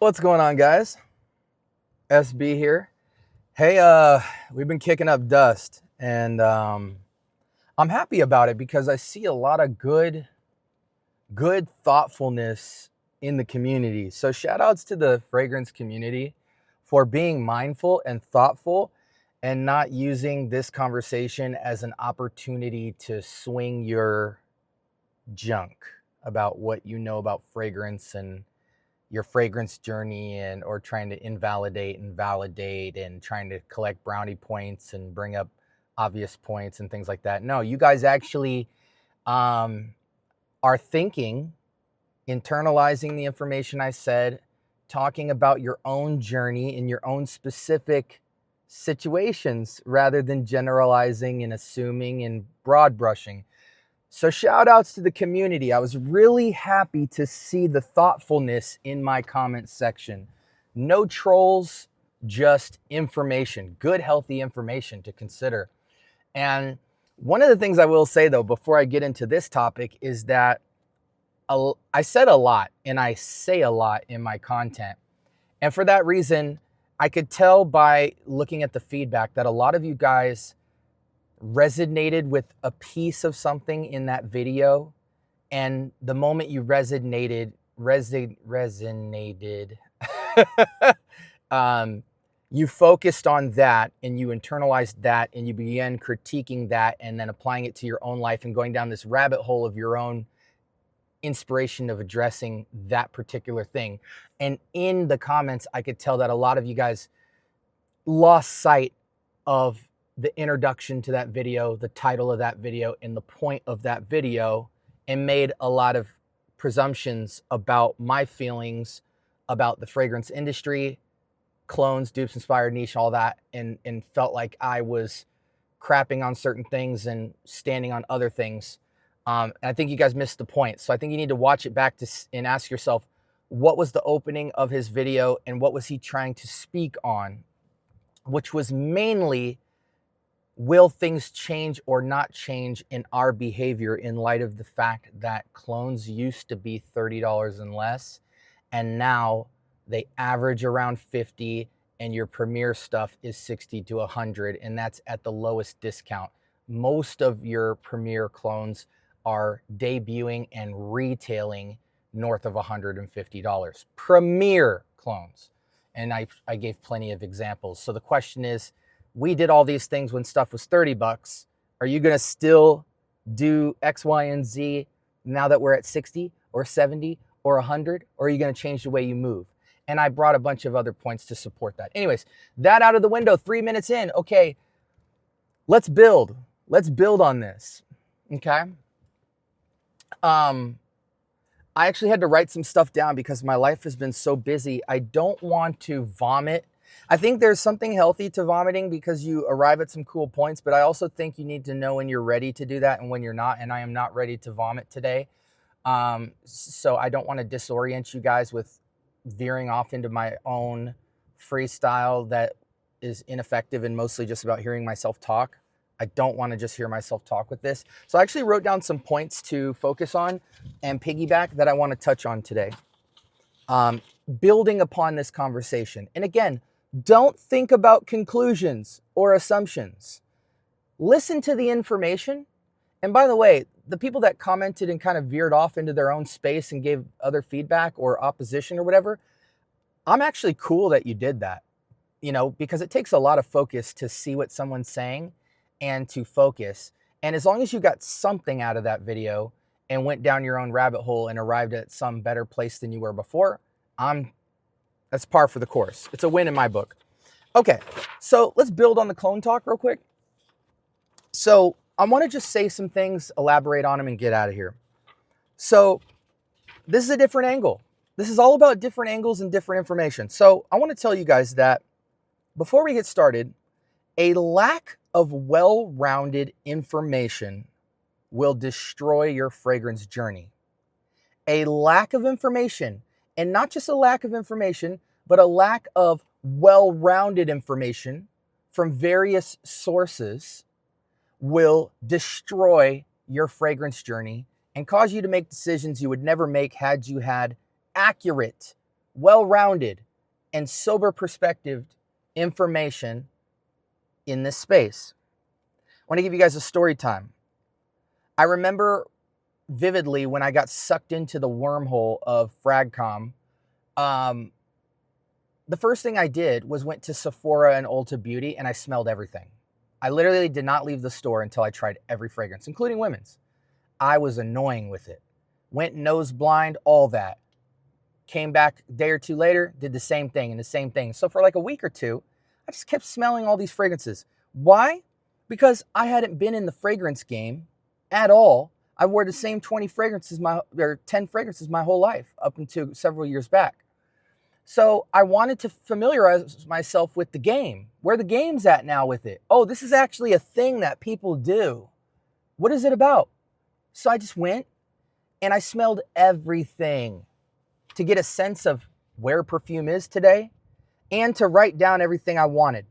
What's going on, guys? SB here. Hey, we've been kicking up dust, and I'm happy about it because I see a lot of good thoughtfulness in the community. So shout outs to the fragrance community for being mindful and thoughtful and not using this conversation as an opportunity to swing your junk about what you know about fragrance and your fragrance journey, and or trying to invalidate and validate and trying to collect brownie points and bring up obvious points and things like that. No, you guys actually are thinking, internalizing the information I said, talking about your own journey in your own specific situations rather than generalizing and assuming and broad brushing. So shout outs to the community. I was really happy to see the thoughtfulness in my comments section. No trolls, just information, good, healthy information to consider. And one of the things I will say though, before I get into this topic, is that I said a lot and I say a lot in my content. And for that reason, I could tell by looking at the feedback that a lot of you guys resonated with a piece of something in that video, and the moment you resonated you focused on that and you internalized that and you began critiquing that and then applying it to your own life and going down this rabbit hole of your own inspiration of addressing that particular thing. And in the comments, I could tell that a lot of you guys lost sight of the introduction to that video, the title of that video, and the point of that video, and made a lot of presumptions about my feelings about the fragrance industry, clones, dupes, inspired, niche, all that, and felt like I was crapping on certain things and standing on other things. And I think you guys missed the point. So I think you need to watch it back and ask yourself, what was the opening of his video and what was he trying to speak on? Which was mainly, will things change or not change in our behavior in light of the fact that clones used to be $30 and less, and now they average around 50, and your premier stuff is 60 to 100, and that's at the lowest discount. Most of your premier clones are debuting and retailing north of $150. Premier clones. And I gave plenty of examples. So the question is, we did all these things when stuff was 30 bucks. Are you going to still do X, Y, and Z now that we're at 60 or 70 or 100? Or are you going to change the way you move? And I brought a bunch of other points to support that. Anyways, that out of the window, 3 minutes in. Okay, let's build. Let's build on this. Okay. I actually had to write some stuff down because my life has been so busy. I don't want to vomit. I think there's something healthy to vomiting because you arrive at some cool points, but I also think you need to know when you're ready to do that and when you're not, and I am not ready to vomit today. So I don't want to disorient you guys with veering off into my own freestyle that is ineffective and mostly just about hearing myself talk. I don't want to just hear myself talk with this. So I actually wrote down some points to focus on and piggyback that I want to touch on today. Building upon this conversation. And again, don't think about conclusions or assumptions. Listen to the information. And by the way, the people that commented and kind of veered off into their own space and gave other feedback or opposition or whatever, I'm actually cool that you did that, because it takes a lot of focus to see what someone's saying and to focus. And as long as you got something out of that video and went down your own rabbit hole and arrived at some better place than you were before, that's par for the course. It's a win in my book. Okay, so let's build on the clone talk real quick. So I want to just say some things, elaborate on them, and get out of here. So this is a different angle. This is all about different angles and different information. So I want to tell you guys that before we get started, a lack of well-rounded information will destroy your fragrance journey. A lack of information, and not just a lack of information, but a lack of well-rounded information from various sources will destroy your fragrance journey and cause you to make decisions you would never make had you had accurate, well-rounded, and sober perspective information in this space. I want to give you guys a story time. I remember vividly when I got sucked into the wormhole of Fragcom. The first thing I did was went to Sephora and Ulta Beauty, and I smelled everything. I literally did not leave the store until I tried every fragrance, including women's. I was annoying with it. Went nose blind, all that. Came back a day or two later, did the same thing and the same thing. So for like a week or two, I just kept smelling all these fragrances. Why? Because I hadn't been in the fragrance game at all. I wore the same 10 fragrances my whole life up until several years back. So I wanted to familiarize myself with the game. Where the game's at now with it. Oh, this is actually a thing that people do. What is it about? So I just went and I smelled everything to get a sense of where perfume is today and to write down everything I wanted.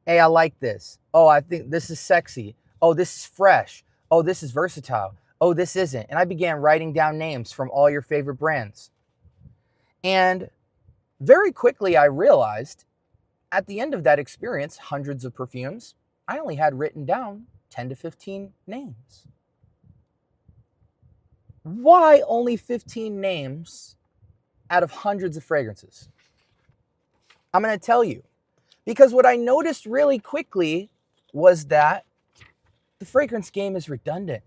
Hey, I like this. Oh, I think this is sexy. Oh, this is fresh. Oh, this is versatile. Oh, this isn't. And I began writing down names from all your favorite brands. And very quickly I realized at the end of that experience, hundreds of perfumes, I only had written down 10 to 15 names. Why only 15 names out of hundreds of fragrances? I'm going to tell you. Because what I noticed really quickly was that the fragrance game is redundant.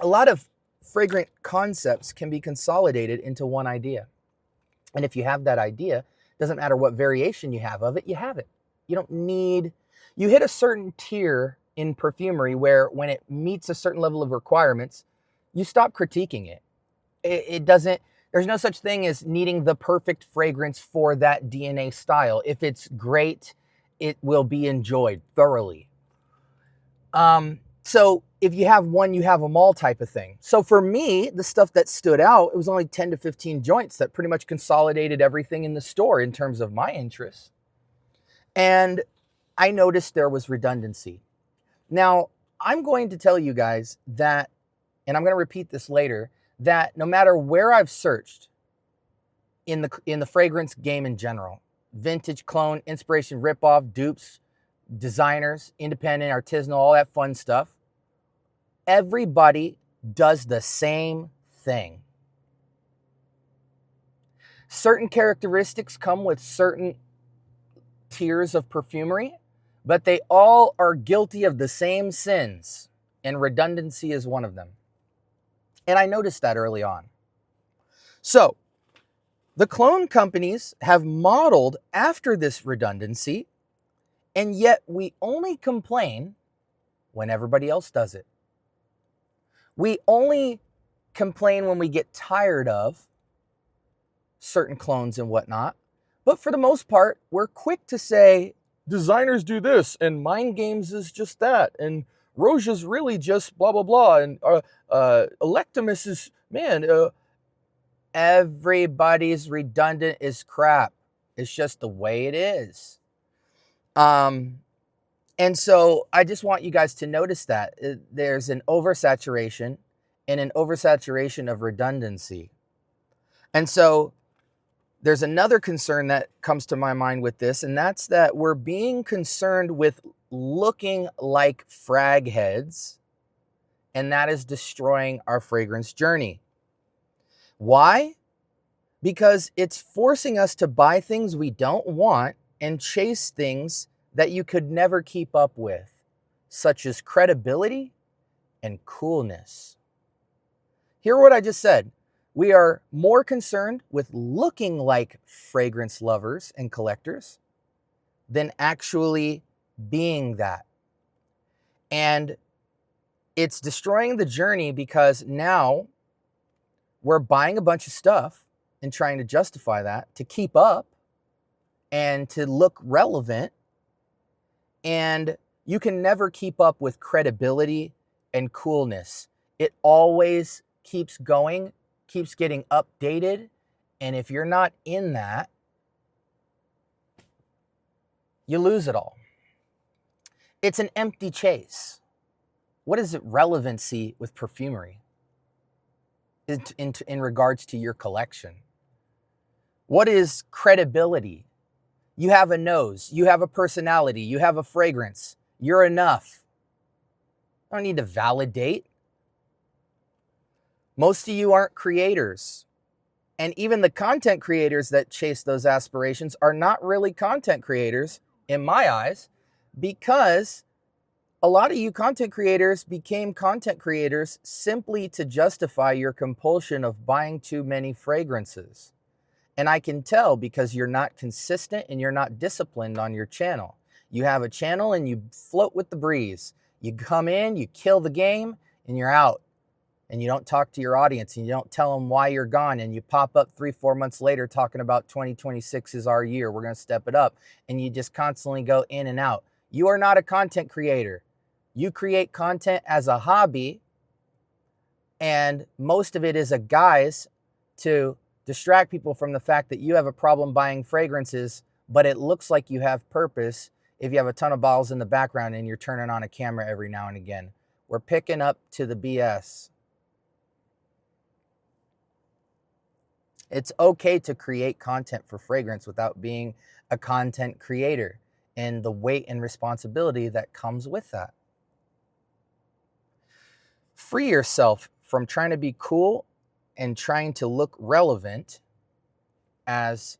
A lot of fragrant concepts can be consolidated into one idea. And if you have that idea, doesn't matter what variation you have of it, you have it. You don't need, you hit a certain tier in perfumery where when it meets a certain level of requirements, you stop critiquing it. It doesn't, there's no such thing as needing the perfect fragrance for that DNA style. If it's great, it will be enjoyed thoroughly. So if you have one, you have them all type of thing. So for me, the stuff that stood out, it was only 10 to 15 joints that pretty much consolidated everything in the store in terms of my interests. And I noticed there was redundancy. Now, I'm going to tell you guys that, and I'm going to repeat this later, that no matter where I've searched in the fragrance game in general, vintage, clone, inspiration, ripoff, dupes, designers, independent, artisanal, all that fun stuff, everybody does the same thing. Certain characteristics come with certain tiers of perfumery, but they all are guilty of the same sins, and redundancy is one of them. And I noticed that early on. So, the clone companies have modeled after this redundancy, and yet we only complain when everybody else does it. We only complain when we get tired of certain clones and whatnot. But for the most part, we're quick to say, designers do this, and Mind Games is just that, and Rouge is really just blah, blah, blah, and Electimus is, man, everybody's redundant is crap. It's just the way it is. And so I just want you guys to notice that there's an oversaturation and an oversaturation of redundancy. And so there's another concern that comes to my mind with this, and that's that we're being concerned with looking like frag heads, and that is destroying our fragrance journey. Why? Because it's forcing us to buy things we don't want and chase things that you could never keep up with, such as credibility and coolness. Hear what I just said. We are more concerned with looking like fragrance lovers and collectors than actually being that. And it's destroying the journey because now we're buying a bunch of stuff and trying to justify that to keep up and to look relevant. And you can never keep up with credibility and coolness. It always keeps going, keeps getting updated. And if you're not in that, you lose it all. It's an empty chase. What is it relevancy with perfumery? in regards to your collection? What is credibility? You have a nose, you have a personality, you have a fragrance. You're enough. I don't need to validate. Most of you aren't creators. And even the content creators that chase those aspirations are not really content creators, in my eyes, because a lot of you content creators became content creators simply to justify your compulsion of buying too many fragrances. And I can tell because you're not consistent and you're not disciplined on your channel. You have a channel and you float with the breeze. You come in, you kill the game, and you're out. And you don't talk to your audience and you don't tell them why you're gone. And you pop up 3-4 months later talking about 2026 is our year. We're going to step it up. And you just constantly go in and out. You are not a content creator. You create content as a hobby. And most of it is a guise to distract people from the fact that you have a problem buying fragrances, but it looks like you have purpose if you have a ton of bottles in the background and you're turning on a camera every now and again. We're picking up to the BS. It's okay to create content for fragrance without being a content creator and the weight and responsibility that comes with that. Free yourself from trying to be cool and trying to look relevant as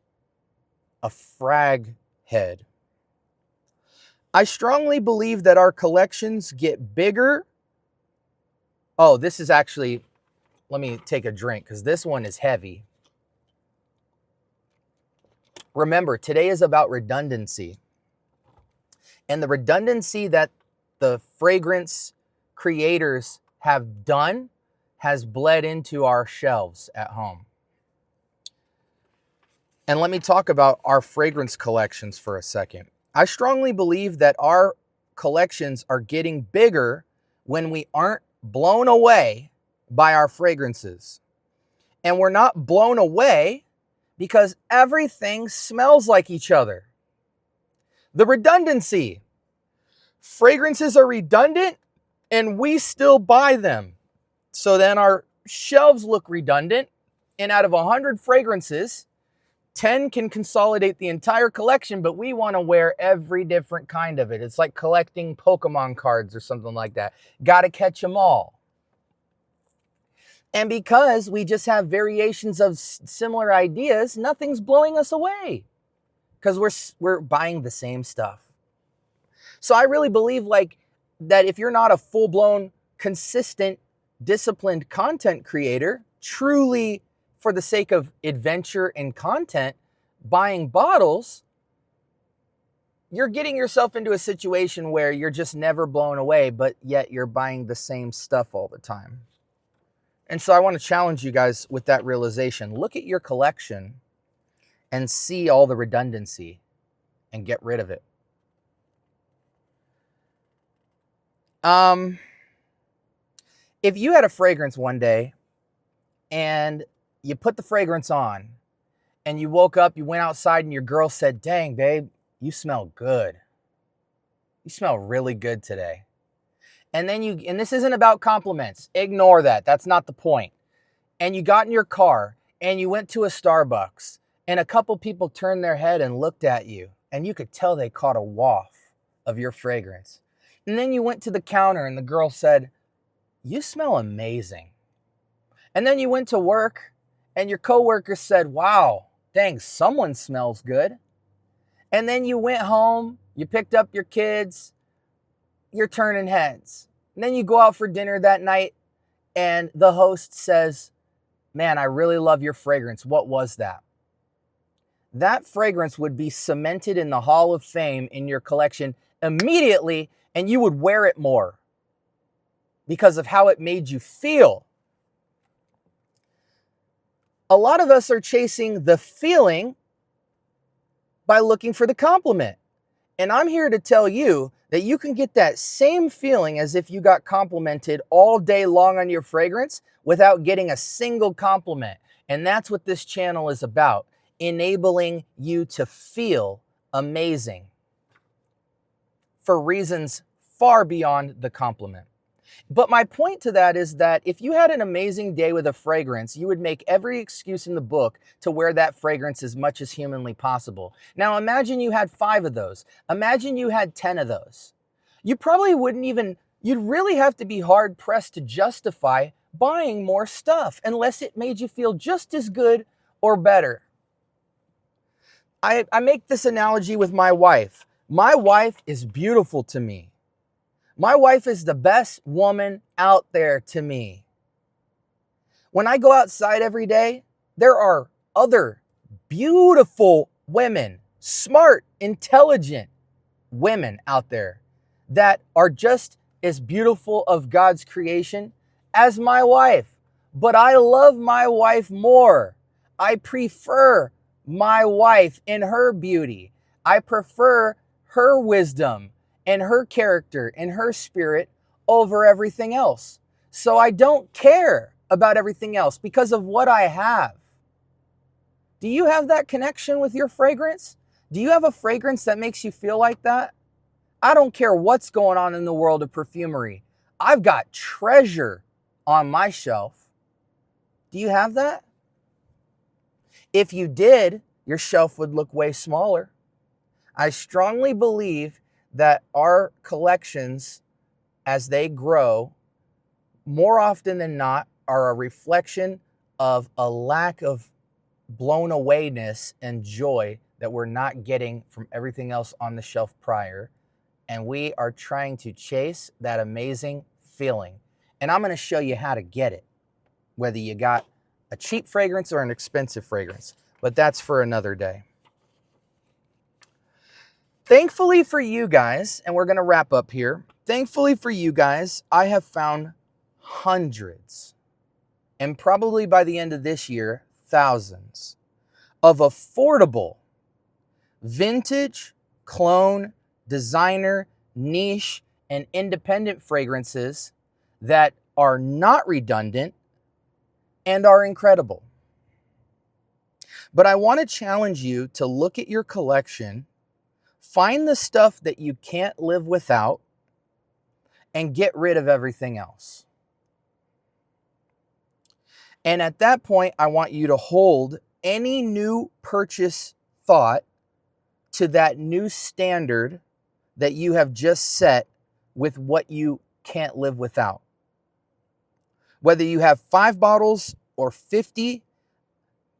a frag head. I strongly believe that our collections get bigger. Oh, this is actually, let me take a drink because this one is heavy. Remember, today is about redundancy. And the redundancy that the fragrance creators have done has bled into our shelves at home. And let me talk about our fragrance collections for a second. I strongly believe that our collections are getting bigger when we aren't blown away by our fragrances. And we're not blown away because everything smells like each other. The redundancy. Fragrances are redundant and we still buy them. So then our shelves look redundant, and out of 100 fragrances, 10 can consolidate the entire collection, but we want to wear every different kind of it. It's like collecting Pokemon cards or something like that. Got to catch them all. And because we just have variations of similar ideas, nothing's blowing us away because we're buying the same stuff. So I really believe that if you're not a full-blown, consistent, disciplined content creator, truly for the sake of adventure and content, buying bottles, you're getting yourself into a situation where you're just never blown away, but yet you're buying the same stuff all the time. And so I want to challenge you guys with that realization. Look at your collection and see all the redundancy and get rid of it. If you had a fragrance one day and you put the fragrance on and you woke up, you went outside and your girl said, "Dang, babe, you smell good. You smell really good today." And this isn't about compliments. Ignore that. That's not the point. And you got in your car and you went to a Starbucks and a couple people turned their head and looked at you and you could tell they caught a waft of your fragrance. And then you went to the counter and the girl said, "You smell amazing." And then you went to work and your coworker said, "Wow, dang, someone smells good." And then you went home, you picked up your kids, you're turning heads. And then you go out for dinner that night and the host says, "Man, I really love your fragrance. What was that?" That fragrance would be cemented in the Hall of Fame in your collection immediately, and you would wear it more because of how it made you feel. A lot of us are chasing the feeling by looking for the compliment. And I'm here to tell you that you can get that same feeling as if you got complimented all day long on your fragrance without getting a single compliment. And that's what this channel is about, enabling you to feel amazing for reasons far beyond the compliment. But my point to that is that if you had an amazing day with a fragrance, you would make every excuse in the book to wear that fragrance as much as humanly possible. Now imagine you had 5 of those. Imagine you had 10 of those. You probably wouldn't even, you'd really have to be hard pressed to justify buying more stuff unless it made you feel just as good or better. I make this analogy with my wife. My wife is beautiful to me. My wife is the best woman out there to me. When I go outside every day, there are other beautiful women, smart, intelligent women out there that are just as beautiful of God's creation as my wife. But I love my wife more. I prefer my wife in her beauty. I prefer her wisdom and her character and her spirit over everything else. So I don't care about everything else because of what I have. Do you have that connection with your fragrance? Do you have a fragrance that makes you feel like that? I don't care what's going on in the world of perfumery. I've got treasure on my shelf. Do you have that? If you did, your shelf would look way smaller. I strongly believe that our collections, as they grow, more often than not, are a reflection of a lack of blown awayness and joy that we're not getting from everything else on the shelf prior. And we are trying to chase that amazing feeling. And I'm going to show you how to get it, whether you got a cheap fragrance or an expensive fragrance. But that's for another day. Thankfully for you guys, and we're going to wrap up here. Thankfully for you guys, I have found hundreds, and probably by the end of this year, thousands of affordable vintage, clone, designer, niche, and independent fragrances that are not redundant and are incredible. But I want to challenge you to look at your collection, find the stuff that you can't live without, and get rid of everything else. And at that point, I want you to hold any new purchase thought to that new standard that you have just set with what you can't live without. Whether you have 5 bottles or 50,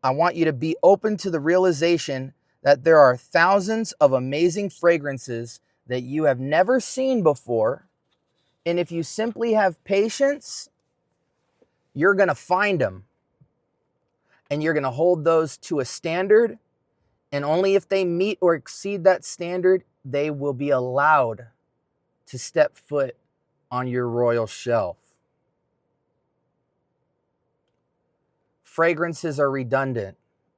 I want you to be open to the realization that there are thousands of amazing fragrances that you have never seen before. And if you simply have patience, you're going to find them. And you're going to hold those to a standard. And only if they meet or exceed that standard, they will be allowed to step foot on your royal shelf. Fragrances are redundant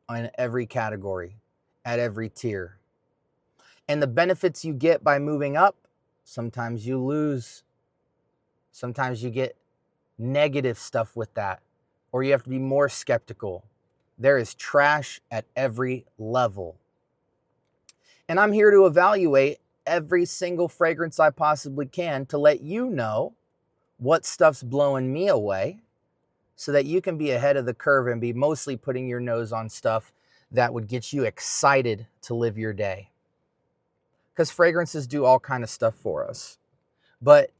in every category, at every tier. And the benefits you get by moving up, sometimes you lose. Sometimes you get negative stuff with that, or you have to be more skeptical. There is trash at every level. And I'm here to evaluate every single fragrance I possibly can to let you know what stuff's blowing me away so that you can be ahead of the curve and be mostly putting your nose on stuff that would get you excited to live your day. Because fragrances do all kind of stuff for us. But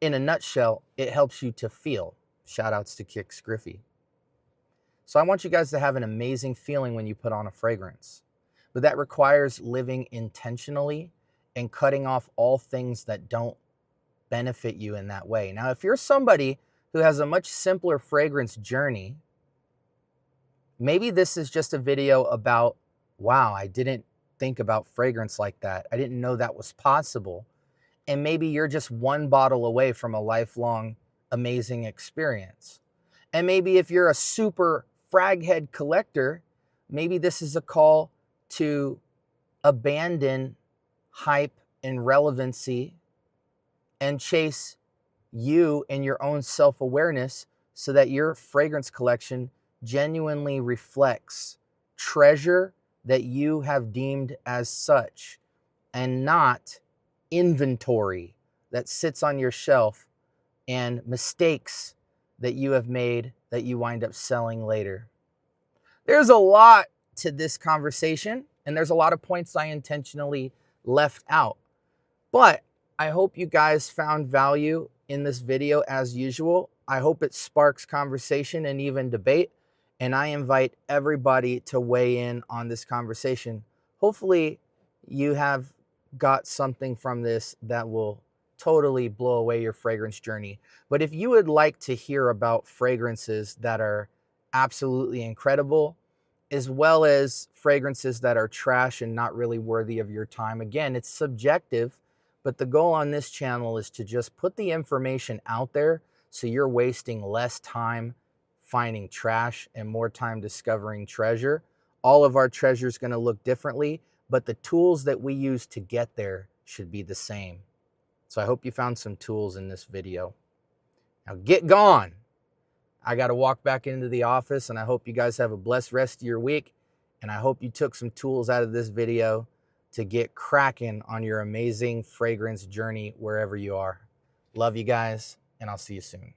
in a nutshell, it helps you to feel. Shout outs to Kick Scriffy. So I want you guys to have an amazing feeling when you put on a fragrance. But that requires living intentionally and cutting off all things that don't benefit you in that way. Now, if you're somebody who has a much simpler fragrance journey, maybe this is just a video about, wow, I didn't think about fragrance like that. I didn't know that was possible. And maybe you're just 1 bottle away from a lifelong amazing experience. And maybe if you're a super fraghead collector, maybe this is a call to abandon hype and relevancy and chase you and your own self-awareness so that your fragrance collection genuinely reflects treasure that you have deemed as such and not inventory that sits on your shelf and mistakes that you have made that you wind up selling later. There's a lot to this conversation, and there's a lot of points I intentionally left out. But I hope you guys found value in this video as usual. I hope it sparks conversation and even debate. And I invite everybody to weigh in on this conversation. Hopefully you have got something from this that will totally blow away your fragrance journey. But if you would like to hear about fragrances that are absolutely incredible, as well as fragrances that are trash and not really worthy of your time, again, it's subjective, but the goal on this channel is to just put the information out there so you're wasting less time finding trash and more time discovering treasure. All of our treasure is going to look differently, but the tools that we use to get there should be the same. So I hope you found some tools in this video. Now get gone. I got to walk back into the office, and I hope you guys have a blessed rest of your week. And I hope you took some tools out of this video to get cracking on your amazing fragrance journey wherever you are. Love you guys, and I'll see you soon.